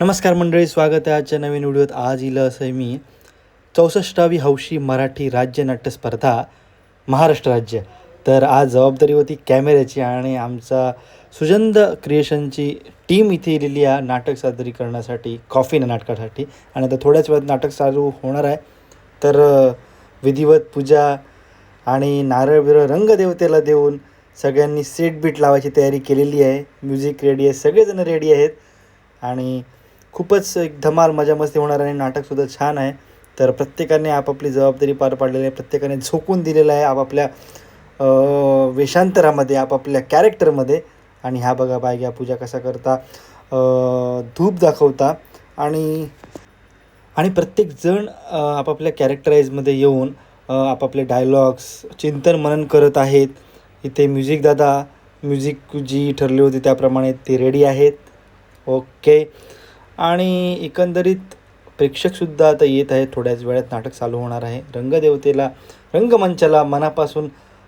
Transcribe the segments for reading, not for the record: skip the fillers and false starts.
नमस्कार मंडळी, स्वागत आहे आजच्या नवीन व्हिडिओत. आज इलं असं आहे मी 64वी हौशी मराठी राज्य नाट्य स्पर्धा महाराष्ट्र राज्य. तर आज जबाबदारी होती कॅमेऱ्याची आणि आमचा सुजंद क्रिएशनची टीम इथे इलेली आहे नाटक सादरीकरणासाठी, कॉफीनं नाटकासाठी. आणि आता थोड्याच वेळात नाटक चालू होणार आहे. तर विधिवत पूजा आणि नारळ बिरळ रंगदेवतेला देऊन सगळ्यांनी सेट बीट लावायची तयारी केलेली आहे. म्युझिक रेडी आहे, सगळेजण रेडी आहेत आणि खूपच एक धमाल मजा मस्ती होणार आहे. नाटकसुद्धा छान आहे. तर प्रत्येकाने आपापली जबाबदारी पार पाडलेली आहे. प्रत्येकाने झोकून दिलेलं आहे आपापल्या वेषांतरामध्ये, आपापल्या कॅरेक्टरमध्ये. आणि हा बघा बायग्या पूजा कसा करता, धूप दाखवता आणि प्रत्येकजण आपापल्या कॅरेक्टराईजमध्ये येऊन आपापले डायलॉग्स चिंतन मनन करत आहेत. इथे म्युझिक जी ठरली होती त्याप्रमाणे ते रेडी आहेत. ओके. आणि एकंदरीत प्रेक्षकसुद्धा आता येत आहेत. थोड्याच वेळात नाटक चालू होणार आहे. रंगदेवतेला, रंगमंचाला मनापासून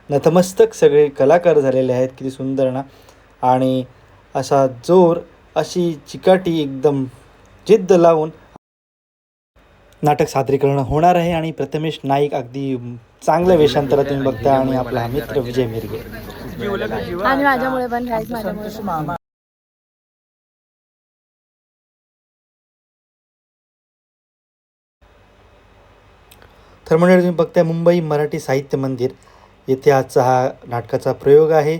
नतमस्तक सगळे कलाकार झालेले आहेत. किती सुंदर ना. आणि असा जोर, अशी चिकाटी, एकदम जिद्द लावून नाटक सादरीकरण होणार आहे. आणि प्रथमेश नाईक अगदी चांगल्या वेषांतरात तुम्ही बघता आणि आपला मित्र विजय मिरगे. आणि माझ्यामुळे पण काहीच माझ्यामुळे तर मंडळी तुम्ही बघताय मुंबई मराठी साहित्य मंदिर येथे आजचा हा नाटकाचा प्रयोग आहे.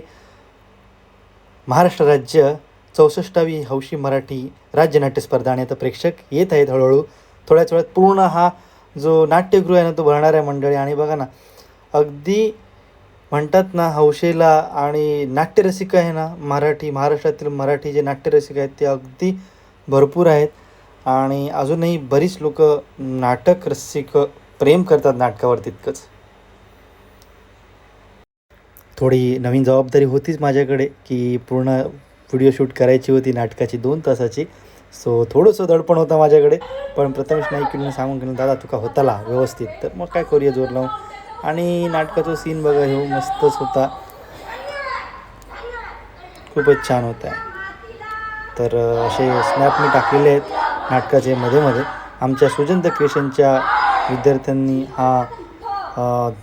महाराष्ट्र राज्य 64वी हौशी मराठी राज्य नाट्य स्पर्धा. आणि आता प्रेक्षक येत आहेत हळूहळू. थोड्याच वेळात पूर्ण हा जो नाट्यगृह आहे ना तो भरणार आहे मंडळी. आणि बघा ना, अगदी म्हणतात ना, हौशेला आणि नाट्यरसिक आहे ना, महाराष्ट्रातील मराठी जे नाट्यरसिक आहेत ते अगदी भरपूर आहेत. आणि अजूनही बरीच लोक नाटक रसिक प्रेम करतात नाटकावर तितकंच. थोडी नवीन जबाबदारी होतीच माझ्याकडे की पूर्ण व्हिडिओ शूट करायची होती नाटकाची 2 तासाची. सो थोडंसं दडपण होता माझ्याकडे. पण प्रथमेश नाईकने सांगून गेलं, दादा तुका होताला व्यवस्थित. तर मग काय करूया जोर लावून. आणि नाटकाचा सीन बघा, हो मस्तच होता, खूपच छान होता. तर असे स्नॅप मी टाकलेले आहेत नाटकाचे मध्ये. आमच्या सुजंत क्रिएशनच्या विद्यार्थ्यांनी हा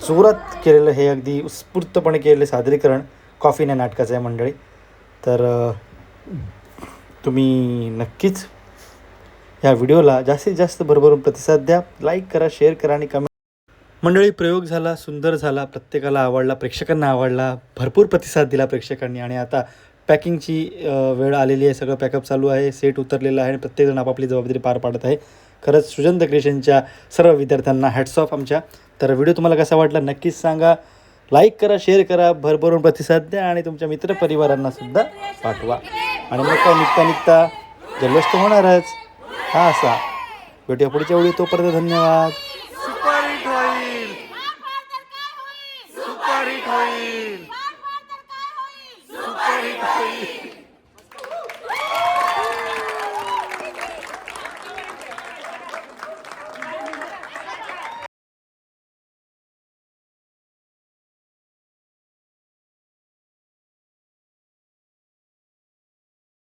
जोरात केलेलं, हे अगदी उत्स्फूर्तपणे केलेलं सादरीकरण कॉफीने नाटकाचं आहे मंडळी. तर तुम्ही नक्कीच ह्या व्हिडिओला जास्तीत जास्त भरभरून प्रतिसाद द्या. लाईक करा, शेअर करा आणि कमेंट. मंडळी प्रयोग झाला, सुंदर झाला, प्रत्येकाला आवडला, प्रेक्षकांना आवडला, भरपूर प्रतिसाद दिला प्रेक्षकांनी. आणि आता पॅकिंगची वेळ आलेली आहे. सगळं पॅकअप चालू आहे, सेट उतरलेलं आहे आणि प्रत्येकजण आपापली जबाबदारी पार पाडत आहे. खरंच सुजंत क्रिएशनच्या सर्व विद्यार्थ्यांना हॅट्स ऑफ आमच्या. तर व्हिडिओ तुम्हाला कसा वाटला नक्कीच सांगा. लाईक करा, शेअर करा, भरभरून प्रतिसाद द्या आणि तुमच्या मित्रपरिवारांनासुद्धा पाठवा. आणि मग काय निघता जल्लोष तर होणारच. हा असा भेटूया पुढच्या वेळी. तोपर्यंत धन्यवाद. सुपर हिट होईल.